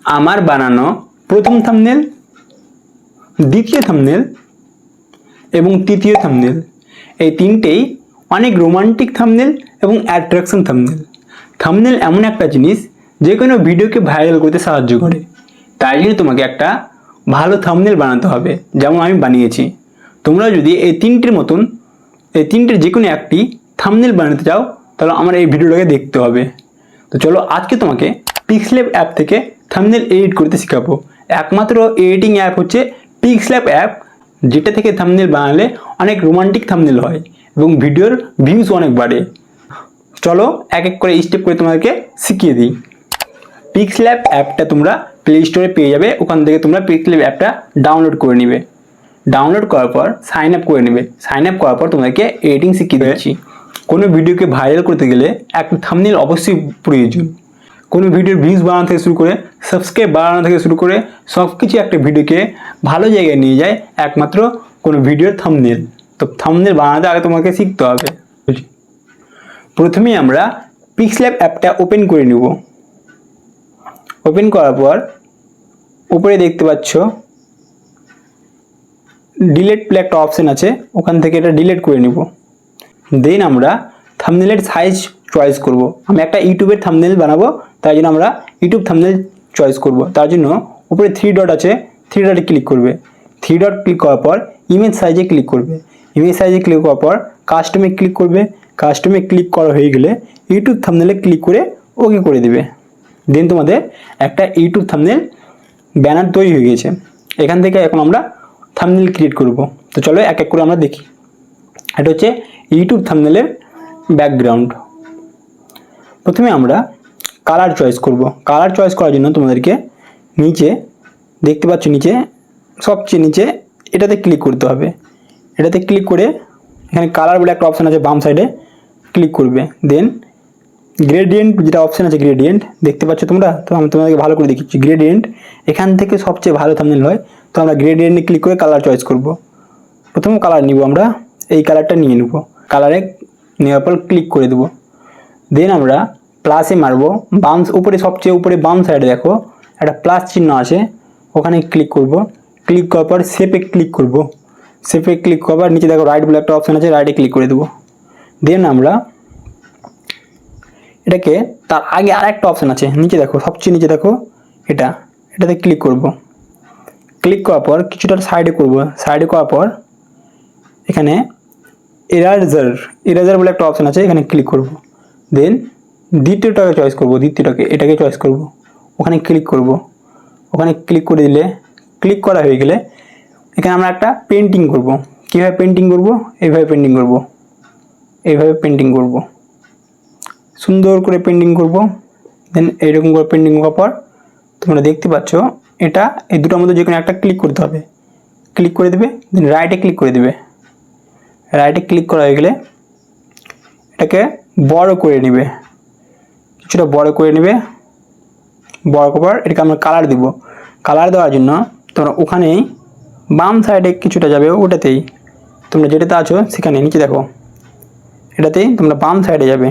আমার বানানো প্রথম থাম্বনেল, দ্বিতীয় থাম্বনেল এবং তৃতীয় থাম্বনেল, এই তিনটেই অনেক রোমান্টিক থাম্বনেল এবং অ্যাট্রাকশন থাম্বনেল। থাম্বনেল এমন একটা জিনিস যে কোনো ভিডিওকে ভাইরাল করতে সাহায্য করে। তাই জন্য তোমাকে একটা ভালো থাম্বনেল বানাতে হবে, যেমন আমি বানিয়েছি। তোমরা যদি এই তিনটের যে কোনো একটি থাম্বনেল বানাতে চাও তাহলে আমার এই ভিডিওটাকে দেখতে হবে। তো চলো আজকে তোমাকে পিক্সল্যাব অ্যাপ থেকে থাম্বনেল এডিট করতে শেখাবো। একমাত্র এডিটিং অ্যাপ হচ্ছে পিক্সল্যাব অ্যাপ, যেটা থেকে থাম্বনেল বানালে অনেক রোমান্টিক থাম্বনেল হয় এবং ভিডিওর ভিউজ অনেক বাড়ে। চলো এক এক করে স্টেপ করে তোমাদেরকে শিখিয়ে দিই। পিক্সল্যাব অ্যাপটা তোমরা প্লে স্টোরে পেয়ে যাবে, ওখান থেকে তোমরা পিক্সল্যাব অ্যাপটা ডাউনলোড করে নিবে। ডাউনলোড করার পর সাইন আপ করে নেবে। সাইন আপ করার পর তোমাদেরকে এডিটিং শিখিয়ে দিচ্ছি। কোনো ভিডিওকে ভাইরাল করতে গেলে একটা থাম্বনেল অবশ্যই প্রয়োজন। কোনো ভিডিওর ভিউজ বাড়ানো থেকে শুরু করে সাবস্ক্রাইব বাড়ানো থেকে শুরু করে সব কিছু একটা ভিডিওকে ভালো জায়গায় নিয়ে যায় একমাত্র কোনো ভিডিওর থাম্বনেল। তো থাম্বনেল বানাতে আগে তোমাকে শিখতে হবে। প্রথমেই আমরা পিক্সল্যাব অ্যাপটা ওপেন করে নেব। ওপেন করার পর উপরে দেখতে পাচ্ছ ডিলিট প্লে একটা অপশন আছে, ওখান থেকে এটা ডিলিট করে নিব। দেন আমরা থাম্বনেলের সাইজ চয়েস করব। আমি একটা ইউটিউবের থাম্বনেল বানাবো, তাই জন্য আমরা ইউটিউব থাম্বনেল চয়েস করব। তার জন্য উপরে 3 ডট আছে, 3 ডটে ক্লিক করবে। 3 ডট ক্লিক করার পর ইমেজ সাইজে ক্লিক করবে। ইমেজ সাইজে ক্লিক করার পর কাস্টমে ক্লিক করবে। কাস্টমে ক্লিক করা হয়ে গেলে ইউটিউব থাম্বনেলে ক্লিক করে ওকে করে দিবে। দেন তোমাদের একটা ইউটিউব থাম্বনেল ব্যানার তৈরি হয়ে গেছে। এখান থেকে এখন আমরা থাম্বনেল ক্রিয়েট করব। তো চলো এক এক করে আমরা দেখি। এটা হচ্ছে ইউটিউব থাম্বনেলের ব্যাকগ্রাউন্ড। প্রথমে আমরা কালার চয়েস করব। কালার চয়েস করার জন্য তোমাদেরকে নিচে দেখতে পাচ্ছ, নিচে সবচেয়ে নিচে এটাতে ক্লিক করতে হবে। এটাতে ক্লিক করে এখানে কালার বলে একটা অপশান আছে, বাম সাইডে ক্লিক করবে। দেন গ্রেডিয়েন্ট যেটা অপশান আছে, গ্রেডিয়েন্ট দেখতে পাচ্ছ তোমরা, তো আমি তোমাদেরকে ভালো করে দেখিচ্ছি। গ্রেডিয়েন্ট এখান থেকে সবচেয়ে ভালো থাম্বনেল হয়। তো আমরা গ্রেডিয়েন্টে ক্লিক করে কালার চয়েস করব। প্রথম কালার নিব, আমরা এই কালারটা নিয়ে নেব। কালারে নেওয়ার পর ক্লিক করে দেবো। দেন আমরা প্লাসে মারবো। উপরে সবচেয়ে উপরে বাম সাইডে দেখো একটা প্লাস চিহ্ন আছে, ওখানে ক্লিক করব। ক্লিক করার পর শেপে ক্লিক করব। শেপে ক্লিক করার নিচে দেখো রাইট বলে একটা অপশান আছে, রাইটে ক্লিক করে দেবো। দেন আমরা এটাকে তার আগে আর একটা অপশান আছে নিচে দেখো, সবচেয়ে নিচে দেখো এটাতে ক্লিক করব। ক্লিক করার পর কিছুটা সাইডে করব। সাইডে করার পর এখানে ইরেজার বলে একটা অপশান আছে, এখানে ক্লিক করব। দেন দ্বিতীয়টাকে চয়েস করব, এটাকে চয়েস করব। ওখানে ক্লিক করব। ওখানে ক্লিক করে দিলে, ক্লিক করা হয়ে গেলে এখানে আমরা একটা পেন্টিং করব। কীভাবে পেন্টিং করব? এইভাবে পেন্টিং করব, এইভাবে পেন্টিং করব, সুন্দর করে পেন্টিং করব। দেন এইরকম করে পেন্টিং করার পর তোমরা দেখতে পাচ্ছ এটা এই দুটোর মধ্যে যে কোনো একটা ক্লিক করতে হবে। ক্লিক করে দেবে, দেন রাইটে ক্লিক করে দেবে। রাইটে ক্লিক করা হয়ে গেলে এটাকে বড় করে নেবে, কিছুটা বড় করে নেবে। বড় করার পর এটাকে আমরা কালার দিব। কালার দেওয়ার জন্য তোমরা ওখানেই বাম সাইডে কিছুটা যাবে, ওটাতেই তোমরা যেটাতে আছো সেখানে নিচে দেখো, এটাতেই তোমরা বাম সাইডে যাবে।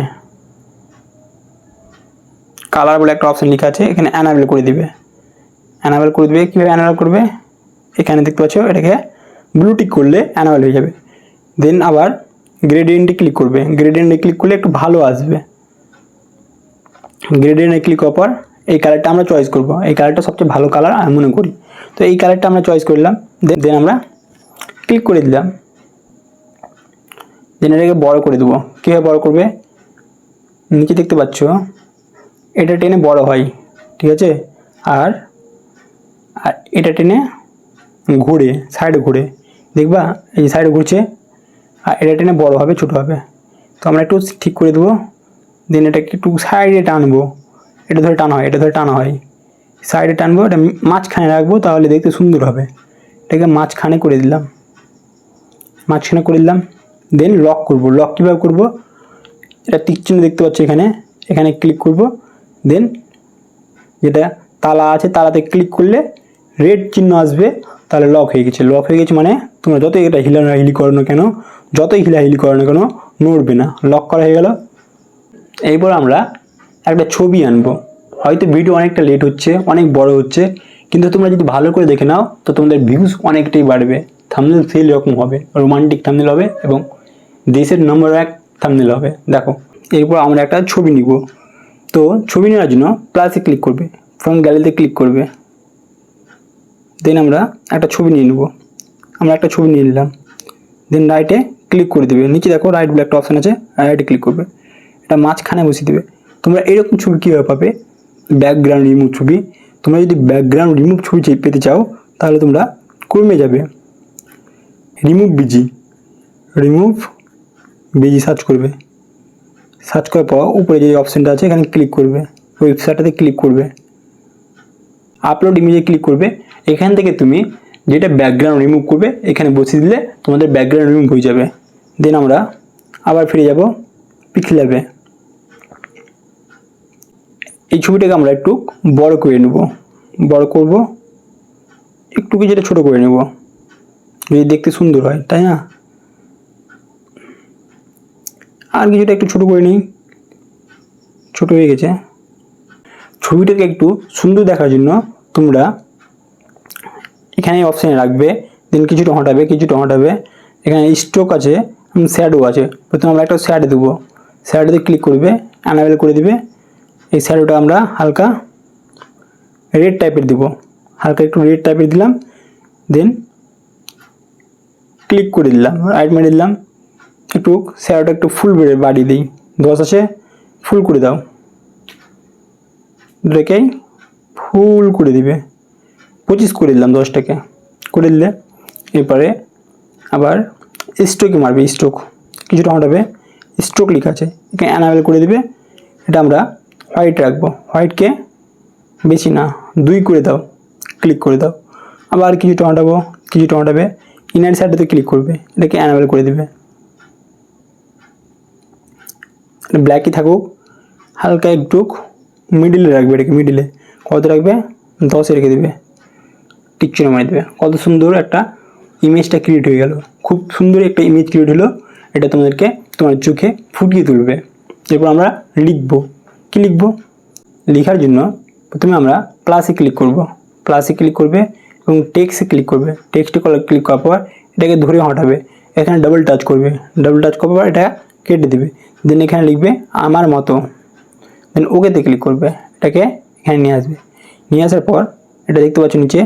কালার বলে একটা অপশান লেখা আছে, এখানে অ্যানাবেল করে দিবে। অ্যানাবেল করে দিবে, কীভাবে অ্যানাবেল করবে? এখানে দেখতে পাচ্ছ এটাকে ব্লু টিক করলে অ্যানাবেল হয়ে যাবে। দেন আবার গ্রেডিয়েন্টে ক্লিক করবে। গ্রেডিয়েন্টে ক্লিক করলে একটু ভালো আসবে। গ্রেডিয়েন্টে ক্লিক করার পর এই কালারটা আমরা চয়েস করব। এই কালারটা সবচেয়ে ভালো কালার আমি মনে করি, তো এই কালারটা আমরা চয়েস করলাম। দেন আমরা ক্লিক করে দিলাম। দেন এটাকে বড় করে দেবো। কীভাবে বড় করবে? নিচে দেখতে পাচ্ছ এটা টেনে বড় হয়, ঠিক আছে? আর এটা টেনে ঘুরে সাইডে ঘুরে দেখবা, এই সাইডে ঘুরছে। আর এটা টেনে বড় হবে, ছোটো হবে। তো আমরা একটু ঠিক করে দেবো। দেন এটাকে একটু সাইডে টানবো। এটা ধরে টানা হয়, এটা ধরে টানা হয়, সাইডে টানবো। এটা মাঝখানে রাখবো, তাহলে দেখতে সুন্দর হবে। এটাকে মাঝখানে করে দিলাম, মাঝখানে করে দিলাম। দেন লক করব। লক কীভাবে করব? এটা টিক চিহ্ন দেখতে পাচ্ছ এখানে, এখানে ক্লিক করব। দেন যেটা তালা আছে, তালাতে ক্লিক করলে রেড চিহ্ন আসবে, তাহলে লক হয়ে গেছে। লক হয়ে গেছে মানে তোমরা যতই এটা হিলাহিলি করো না কেন, যতই হিলাহিলি করো না কেন, নড়বে না। লক করা হয়ে গেল। এরপর আমরা একটা ছবি আনবো। হয়তো ভিডিও অনেকটা লেট হচ্ছে, অনেক বড় হচ্ছে, কিন্তু তোমরা যদি ভালো করে দেখে নাও তো তোমাদের ভিউজ অনেকটাই বাড়বে। থাম্বনেল সেই রকম হবে, রোমান্টিক থাম্বনেল হবে এবং দেশের নম্বর 1 থাম্বনেল হবে। দেখো এরপর আমরা একটা ছবি নিব। তো ছবি নেওয়ার জন্য প্লাসে ক্লিক করবে, ফ্রম গ্যালারিতে ক্লিক করবে, দেন আমরা একটা ছবি নিয়ে নেব। আমরা একটা ছবি নিয়ে নিলাম, দেন রাইটে ক্লিক করে দেবে। নিচে দেখো রাইট বলে একটা অপশান আছে, রাইটে ক্লিক করবে, এটা মাঝখানে বসিয়ে দেবে। তোমরা এরকম ছবি কীভাবে পাবে? ব্যাকগ্রাউন্ড রিমুভ ছবি। তোমরা যদি ব্যাকগ্রাউন্ড রিমুভ ছবি পেতে চাও তাহলে তোমরা ক্রোমে যাবে, রিমুভ বিজি সার্চ করবে। সার্চ করার পর উপরে যে অপশানটা আছে এখানে ক্লিক করবে, ওয়েবসাইটটাতে ক্লিক করবে, আপলোড ইমেজে ক্লিক করবে। এখান থেকে তুমি যেটা ব্যাকগ্রাউন্ড রিমুভ করবে এখানে বসিয়ে দিলে তোমাদের ব্যাকগ্রাউন্ড রিমুভ হয়ে যাবে। দেন আমরা আবার ফিরে যাব পিক্সেল ল্যাবে। এই ছবিটাকে আমরা একটু বড় করে নেব, বড় করব, একটু কিছুটা ছোট করে নেব যদি দেখতে সুন্দর হয়, তাই না? আর কিছুটা একটু ছোট করে নিই, ছোট হয়ে গেছে। ছবিটাকে একটু সুন্দর দেখার জন্য তোমরা এখানে অপশানে রাখবে, দেন কিছুটা হটাবে। এখানে স্ট্রোক আছে, শ্যাডো আছে। প্রথমে আমরা একটা শ্যাডো দেবো, শ্যাডোতে ক্লিক করবে, অ্যানাবেল করে দিবে। এই শ্যাডোটা আমরা হালকা রেড টাইপের দেবো, হালকা একটু রেড টাইপের দিলাম, দেন ক্লিক করে দিলাম, রাইট মেরে দিলাম। একটু শ্যাডোটা একটু ফুল বাড়িয়ে দিই, 10 আছে, ফুল করে দাও, দুটাকেই ফুল করে দিবে। 25 করে দিলাম, 10টাকে করে দিলে এরপরে আবার স্ট্রোকে মারবে, স্ট্রোক কিছুটা হটাবে, স্ট্রোক লেখা আছে এখানে অ্যানাবেল করে দিবে। এটা আমরা হোয়াইট রাখবো, হোয়াইটকে বেশি না 2 করে দাও, ক্লিক করে দাও। আবার কিছুটা হটাবে, ইনার সাইডটাতে ক্লিক করবে, এটাকে অ্যানাবেল করে দেবে। ব্ল্যাকই থাকুক, হালকা একটু মিডিলে রাখবে, এটাকে মিডিলে কত রাখবে? 10 রেখে দেবে, টিকচিনে মারি দেবে। কত সুন্দর একটা ইমেজটা ক্রিয়েট হয়ে গেল, খুব সুন্দর একটা ইমেজ ক্রিয়েট হলো। এটা তোমাদেরকে তোমার চোখে ফুটিয়ে তুলবে। এরপর আমরা লিখবো, কি লিখবো? লেখার জন্য প্রথমে আমরা প্লাসে ক্লিক করবে এবং টেক্সটে ক্লিক করবে। টেক্সটে ক্লিক করার পর এটাকে ধরে হটাবে, এখানে ডাবল টাচ করার পর এটা কেটে দেবে। দেন এখানে লিখবে আমার মতো, দেন ওকেতে ক্লিক করবে, এটাকে এখানে নিয়ে আসবে। নিয়ে আসার পর এটা দেখতে পাচ্ছ নিচে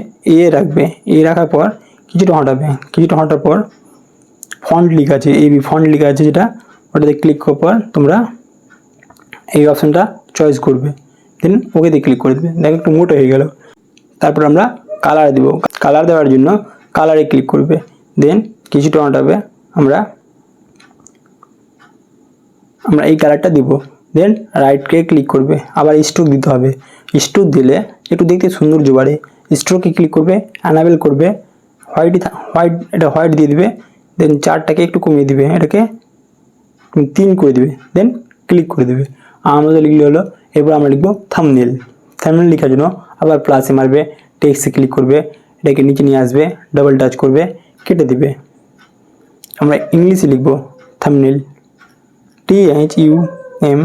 রাখবে, রাখার পর কিছুটা হটার পর ফন্ট লেখা আছে, ফন্ট লেখা আছে যেটা, ওটাতে ক্লিক করার পর তোমরা এই অপশানটা চয়েস করবে, দেন ওকেতে ক্লিক করে দেবে। দেখো একটু মোটা হয়ে গেল। তারপর আমরা কালার দেবো, কালার দেওয়ার জন্য কালারে ক্লিক করবে, দেন কিছুটা হটাবে, আমরা এই কালারটা দিব। দেন রাইটকে ক্লিক করবে, আবার স্ট্রোক দিতে হবে। স্ট্রোক দিলে একটু দেখতে সৌন্দর্য বাড়ে। স্ট্রোকে ক্লিক করবে, অ্যানাবেল করবে, হোয়াইট দিয়ে দিবে। দেন 4টাকে একটু কমিয়ে দিবে, এটাকে 3 করে দিবে, দেন ক্লিক করে দেবে। আমাদের লিখলে হলো। এরপর আমরা লিখবো থাম্বনেল লেখার জন্য আবার প্লাসে মারবে, টেক্সটে ক্লিক করবে, এটাকে নিচে নিয়ে আসবে, ডাবল টাচ করবে, কেটে দিবে। আমরা ইংলিশে লিখবো থাম্বনেল, THUM।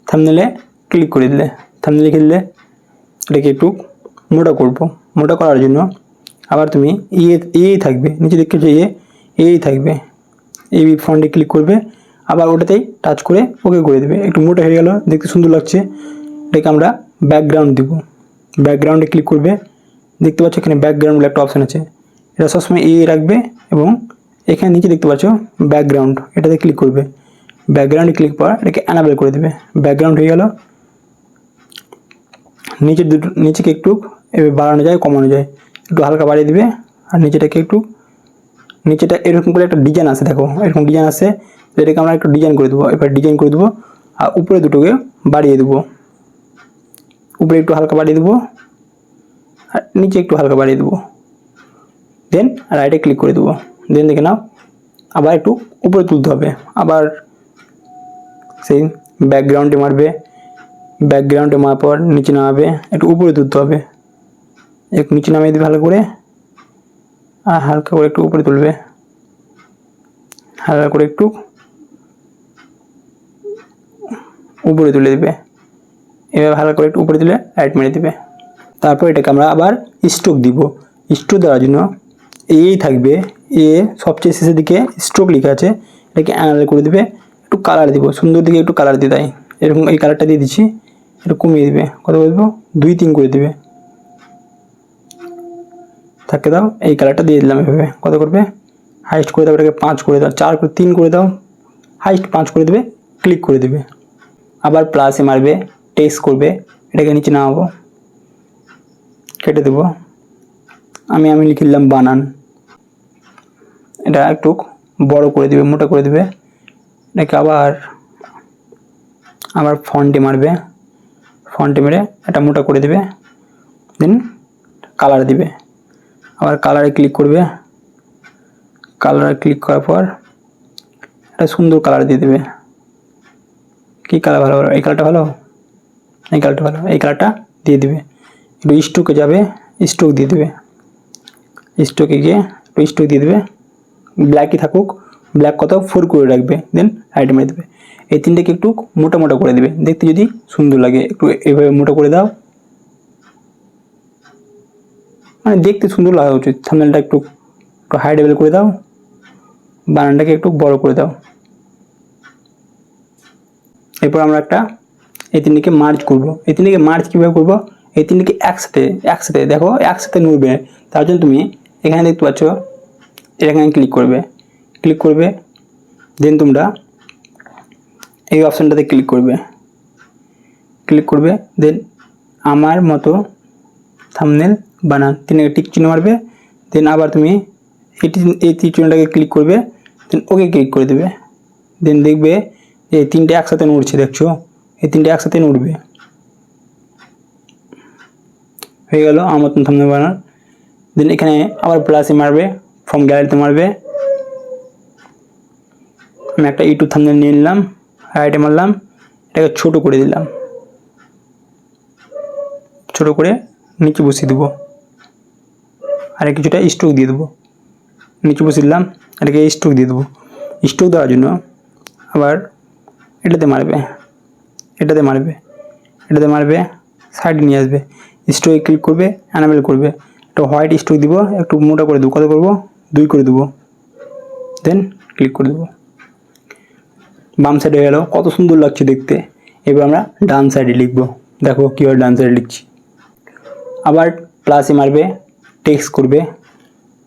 থাম্বনেলে ক্লিক করে দিলে, থাম্বনেল লিখে দিলে এটাকে একটু মোটা করার জন্য আবার তুমি থাকবে, নিচে দেখতে চাইয়ে থাকবে, ফন্টে ক্লিক করবে, আবার ওটাতেই টাচ করে ওকে করে দেবে। একটু মোটা হয়ে গেল, দেখতে সুন্দর লাগছে। এটাকে আমরা ব্যাকগ্রাউন্ড দিব, ব্যাকগ্রাউন্ডে ক্লিক করবে, দেখতে পাচ্ছ এখানে ব্যাকগ্রাউন্ড বলে একটা অপশান আছে, এটা সবসময় রাখবে এবং এখানে নিচে দেখতে পাচ্ছ ব্যাকগ্রাউন্ড, এটাতে ক্লিক করবে, ব্যাকগ্রাউন্ডে ক্লিক করা, এটাকে অ্যানাবেল করে দেবে। ব্যাকগ্রাউন্ড হয়ে গেল। নিচেকে একটু বাড়ানো যায়, কমানো যায়, একটু হালকা বাড়িয়ে দিবে। আর নিচেটা এরকম করে একটা ডিজাইন আছে, দেখো এরকম ডিজাইন আছে, এটাকে আমরা একটু ডিজাইন করে দেবো। এবার ডিজাইন করে দেবো আর উপরে দুটোকে বাড়িয়ে দেবো, উপরে একটু হালকা বাড়িয়ে দেবো আর নিচে একটু হালকা বাড়িয়ে দেবো। দেন রাইটে ক্লিক করে দেবো, দেন দেখে নাও আবার একটু উপরে তুলতে হবে, আবার সেই ব্যাকগ্রাউন্ডে মারার পর নিচে নামাবে, একটু উপরে তুলতে হবে, একটু নিচে নামিয়ে দিবে ভালো করে, আর হালকা করে একটু উপরে তুলবে, হালকা করে একটু উপরে তুলে দেবে। এভাবে হালকা করে একটু উপরে দিলে রাইট মেরে দেবে। তারপর এটাকে আমরা আবার স্ট্রোক দিব। স্ট্রোক দেওয়ার জন্য এই থাকবে, এ সবচেয়ে শেষের দিকে স্ট্রোক লেখা আছে, এটাকে অ্যানাল করে দেবে, একটু কালার দিব, সুন্দর দিকে একটু কালার দিয়ে দেয়, এরকম এই কালারটা দিয়ে দিচ্ছি, একটু কমিয়ে দেবে, কত বলবো 2-3 করে দেবে, থাকে দাও, এই কালারটা দিয়ে দিলাম এভাবে, কত করবে হাইস্ট করে দাও, এটাকে 5 করে দাও, 4 করে 3 করে দাও, হাইস্ট 5 করে দেবে, ক্লিক করে দেবে। আবার প্লাসে মারবে, টেক্সট করবে, এটাকে নিচে নামাবো, কেটে দেবো, আমি লিখে দিলাম বানান, এটা একটু বড় করে দিবে, মোটা করে দিবে, এটাকে আবার ফন্টে মারবে, ফন্টে মেরে এটা মোটা করে দিবে, দেন কালার দিবে, আবার কালারে ক্লিক করবে, কালারে ক্লিক করার পর একটা সুন্দর কালার দিয়ে দেবে, কী কালার ভালো, এই কালারটা ভালো, এই কালারটা ভালো, এই কালারটা দিয়ে দিবে। একটু স্ট্রোকে যাবে, স্ট্রোক দিয়ে দেবে, স্ট্রোকে গিয়ে একটু স্ট্রোক দিয়ে দেবে, ব্ল্যাকই থাকুক, ব্ল্যাক কত 4 করে রাখবে, দেন রাইট মেরে দেবে। এই তিনটাকে একটু মোটা মোটা করে দেবে, দেখতে যদি সুন্দর লাগে, একটু এভাবে মোটা করে দাও, মানে দেখতে সুন্দর লাগা উচিত, থাম্বনেলটা একটু হাই লেভেল করে দাও, বানানটাকে একটু বড় করে দাও। এরপর আমরা এই তিনটিকে মার্জ করব। এই তিনটিকে মার্জ কীভাবে করবো, এই তিনটিকে একসাথে দেখো একসাথে নড়বে, তার জন্য তুমি এখানে দেখতে পাচ্ছ, এখানে ক্লিক করবে, দেন তোমরা এই অপশানটাতে ক্লিক করবে, দেন আমার মতো থাম্বনেল বানান, তিনটাকে টিক চিহ্ন মারবে, দেন আবার তুমি এই তীর চিহ্নটাকে ক্লিক করবে, দেন ওকে ক্লিক করে দেবে, দেন দেখবে এই তিনটে একসাথে নড়ছে, দেখছো এই তিনটে একসাথে নড়বে, হয়ে গেল আমার মতন থাম্বনেল বানান। দেন এখানে আবার প্লাসে মারবে, ফ্রম গ্যালারিতে মারবে, আমি একটা ইউটিউব থাম্বনেল নিয়ে নিলাম, রাইটে মারলাম, এটাকে ছোট করে দিলাম, ছোট করে নিচে বসিয়ে দেবো, আর কিছুটা স্ট্রোক দিয়ে দেবো, নিচে বসিয়ে দিলাম, এটাকে স্ট্রোক দিয়ে দেবো। স্ট্রোক দেওয়ার জন্য আবার এটাতে মারবে, সাইডে নিয়ে আসবে, স্ট্রোকে ক্লিক করবে, অ্যানাবেল করবে, একটা হোয়াইট স্ট্রোক দিব, একটু মোটা করে দেবো, কত করবো 2 করে দেবো, দেন ক্লিক করে দেবো, বাম সাইডে হয়ে গেল, কত সুন্দর লাগছে দেখতে। এবার আমরা ডান সাইডে লিখবো, দেখো কীভাবে ডান সাইডে লিখছি। আবার প্লাসে মারবে, টেক্সট করবে,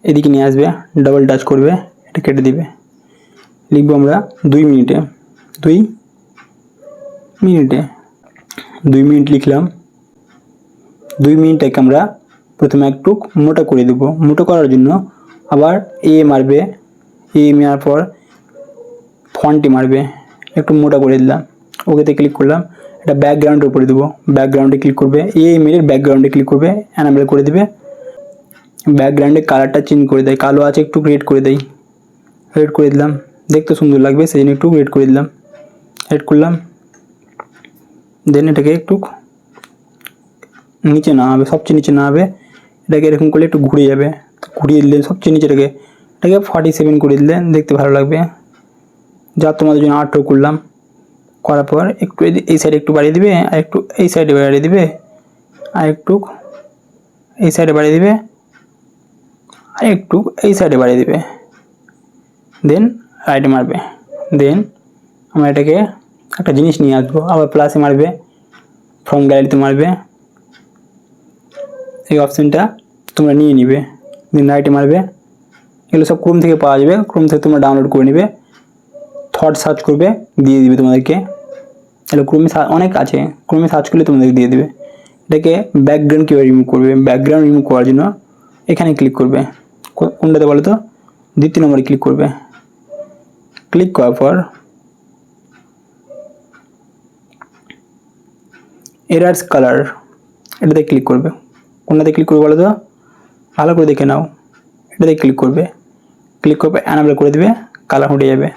এদিকে নিয়ে আসবে, ডাবল টাচ করবে, এটা কেটে দিবে, লিখবো আমরা 2 মিনিট লিখলাম। 2 মিনিটটাকে আমরা প্রথমে একটু মোটা করে দেবো, মোটা করার জন্য আবার মারবে, মারার পর ফন্টে মারবে, একটু মোটা করে দিলাম, ওকেতে ক্লিক করলাম, এটা ব্যাকগ্রাউন্ডের উপরে দেবো, ব্যাকগ্রাউন্ডে ক্লিক করবে, মেরের ব্যাকগ্রাউন্ডে ক্লিক করবে, অ্যানাবেল করে দেবে, ব্যাকগ্রাউন্ডে কালারটা চেঞ্জ করে দেয়, কালো আছে একটু রেড করে দেয়, রেড করে দিলাম, দেখতে সুন্দর লাগবে সেই জন্য একটু রেড করে দিলাম, রেড করলাম, দেন এটাকে একটু নিচে নামাবে, সবচেয়ে নিচে নামাবে, এটাকে এরকম করলে একটু ঘুরিয়ে দিলে সবচেয়ে নিচে, এটাকে 47 করে দিলে দেখতে ভালো লাগবে। যা তোমাদের জন্য 18 করলাম, করার পর একটু এই সাইডে একটু বাড়িয়ে দিবে, আর একটু এই সাইডে বাড়িয়ে দিবে, আর একটু এই সাইডে বাড়িয়ে দিবে, আর একটু এই সাইডে বাড়িয়ে দিবে, দেন রাইটে মারবে। দেন আমরা এটাকে একটা জিনিস নিয়ে আসবো, আবার প্লাসে মারবে, ফ্রম গ্যালারিতে মারবে, এই অপশানটা তোমরা নিয়ে নিবে, দেন রাইটে মারবে, এগুলো সব ক্রোম থেকে পাওয়া যাবে, ক্রোম থেকে তোমরা ডাউনলোড করে নেবে, থট সার্চ করবে, দিয়ে দিবে তোমাদেরকে, এগুলো ক্রোমে অনেক আছে, ক্রোমে সার্চ করলে তোমাদেরকে দিয়ে দেবে। এটাকে ব্যাকগ্রাউন্ড কীভাবে রিমুভ করবে, ব্যাকগ্রাউন্ড রিমুভ করার জন্য এখানে ক্লিক করবে, কোনটাতে বলো তো 2 নম্বরে ক্লিক করবে, ক্লিক করার পর এরার্স কালার এটাতে ক্লিক করবে, কোনটাতে ক্লিক করবে বলো তো, ভালো করে দেখে নাও, এটাতে ক্লিক করবে, ক্লিক করবে অ্যানাবেল করে দেবে, কালার উঠে যাবে।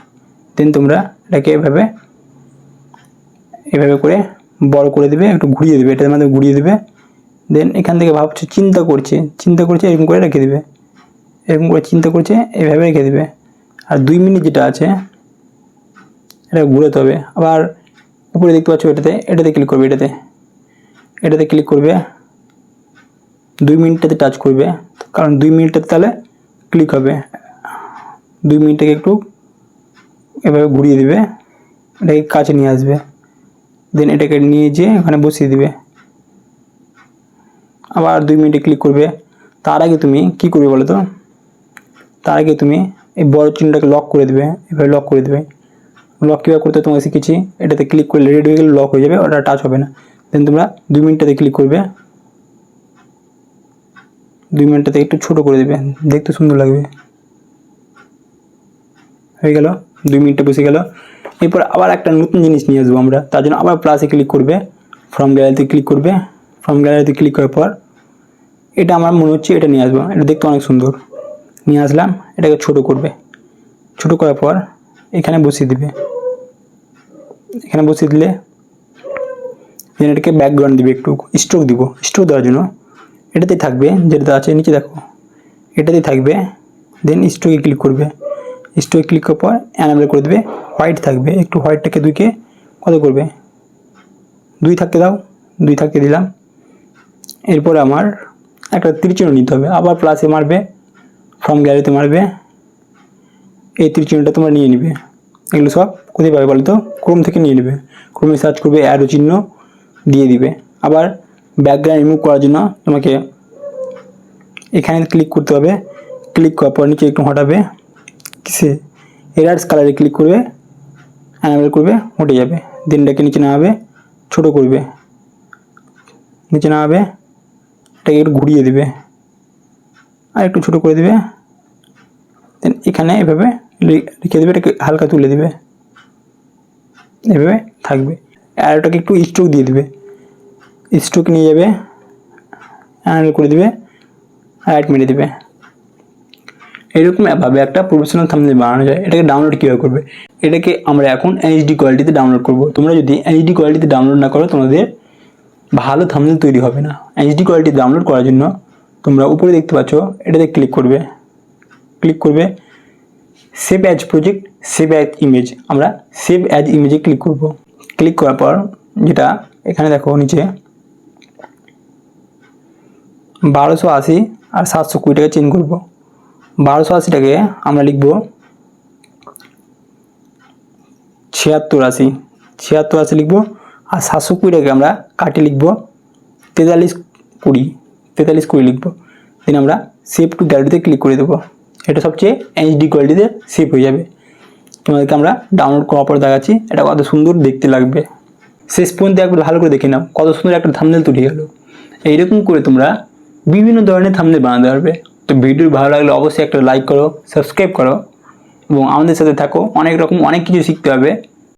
দেন তোমরা এটাকে এভাবে করে বড় করে দেবে, একটু ঘুরিয়ে দেবে, এটার মধ্যে ঘুরিয়ে দেবে, দেন এখান থেকে ভাবছে চিন্তা করছে এরকম করে রেখে দেবে, এরকম করে চিন্তা করছে এইভাবে রেখে দেবে। আর 2 মিনিট যেটা আছে এটা ঘুরাতে হবে, আবার উপরে দেখতে পাচ্ছ এটাতে ক্লিক করবে, এটাতে ক্লিক করবে, 2 মিনিটটাতে টাচ করবে, কারণ 2 মিনিটটাতে তাহলে ক্লিক হবে। 2 মিনিটটাকে একটু এভাবে ঘুরিয়ে দিবে, এটাকে কাছে নিয়ে আসবে, দেন এটাকে নিয়ে যেয়ে এখানে বসিয়ে দিবে। আবার 2 মিনিটে ক্লিক করবে। তার আগে তুমি কি করবে বলো তো, তার আগে তুমি এই বড় চিহ্নটাকে লক করে দেবে, এভাবে লক করে দেবে। লক কীভাবে করতে তোমাকে শিখেছি, এটাতে ক্লিক করলে রেডি হয়ে গেলে লক হয়ে যাবে, ওটা টাচ হবে না। দেন তোমরা 2 মিনিটটাতে ক্লিক করবে, 2 মিনিটটাতে একটু ছোটো করে দেবে, দেখতে সুন্দর লাগবে। হয়ে গেল, 2 মিনিটটা বসে গেল। এরপর আবার একটা নতুন জিনিস নিয়ে আসবো আমরা, তার জন্য আবার প্লাসে ক্লিক করবে, ফ্রম গ্যালারিতে ক্লিক করবে। ফ্রম গ্যালারিতে ক্লিক করার পর এটা আমার মনে হচ্ছে এটা নিয়ে আসবো, এটা দেখতে অনেক সুন্দর। নিয়ে আসলাম, এটাকে ছোটো করবে, ছোটো করার পর এখানে বসিয়ে দিবে। এখানে বসিয়ে দিলে দেন এটাকে ব্যাকগ্রাউন্ড দিবে, একটু স্ট্রোক দিব। স্ট্রোক দেওয়ার জন্য এটাতেই থাকবে, যেটা আছে নিচে দেখো, এটাতেই থাকবে। দেন স্ট্রোকে ক্লিক করবে, স্ট্রোকে ক্লিক করার পর অ্যানাবেল করে দেবে। হোয়াইট থাকবে, একটু হোয়াইটটাকে 2কে কত করবে, 2 থাকতে দাও, 2 থাকতে দিলাম। এরপরে আমার একটা তীরচিহ্ন নিতে হবে, আবার প্লাসে মারবে, ফ্রম গ্যালারিতে মারবে, এই তীরচিহ্নটা তোমরা নিয়ে নিবে। এগুলো সব কোথায় পাবে বলো তো, ক্রোম থেকে নিয়ে নেবে। ক্রোমে সার্চ করবে, অ্যারো চিহ্ন দিয়ে দিবে। আবার ব্যাকগ্রাউন্ড রিমুভ করার জন্য তোমাকে এখানে ক্লিক করতে হবে, ক্লিক করার পর নিচে একটু হটাবে, কিসে এরার্স কালারে ক্লিক করবে, অ্যানাবেল করবে, হটে যাবে। দিনটাকে নিচে নামাবে, ছোটো করবে, নিচে নামাবে, এটাকে একটু ঘুরিয়ে দেবে, আর একটু ছোটো করে দেবে। দেন এখানে এভাবে রেখে দেবে, এটাকে হালকা তুলে দেবে, এভাবে থাকবে। আর ওটাকে একটু স্ট্রোক দিয়ে দেবে, স্ট্রোক নিয়ে যাবে, অ্যানাবেল করে দেবে, রাইট মেরে দেবে। এরকমভাবে একটা প্রফেশনাল থাম্বনেল বানানো যায়। এটাকে ডাউনলোড কীভাবে করবে, এটাকে আমরা এখন এইচডি কোয়ালিটিতে ডাউনলোড করব। তোমরা যদি এইচডি কোয়ালিটিতে ডাউনলোড না করো, তোমাদের ভালো থাম্বনেল তৈরি হবে না। এইচডি কোয়ালিটি ডাউনলোড করার জন্য তোমরা উপরে দেখতে পাচ্ছ, এটাতে ক্লিক করবে, ক্লিক করবে save as project, save as image. আমরা সেভ অ্যাজ ইমেজে ক্লিক করব। ক্লিক করার পর যেটা এখানে দেখো নিচে 1280 আর 720 টাকা চেঞ্জ করব। 1280টাকে আমরা লিখব 7680 লিখব, আর 720টাকে আমরা কাটি লিখব 4320 লিখব। দেন আমরা সেভ টু গ্যালারিতে ক্লিক করে দেবো। এটা সবচেয়ে এইচডি কোয়ালিটিতে সেভ হয়ে যাবে। তোমাদেরকে আমরা ডাউনলোড করার পর দেখাচ্ছি এটা কত সুন্দর দেখতে লাগবে। শেষ পর্যন্ত একবার ভালো করে দেখে নাও, কত সুন্দর একটা থাম্বনেল তৈরি গেল। এইরকম করে তোমরা বিভিন্ন ধরনের থাম্বনেল বানাতে পারবে। তো ভিডিও ভালো লাগলে অবশ্যই একটা লাইক করো, সাবস্ক্রাইব করো এবং আমাদের সাথে থাকো। অনেক কিছু শিখতে হবে।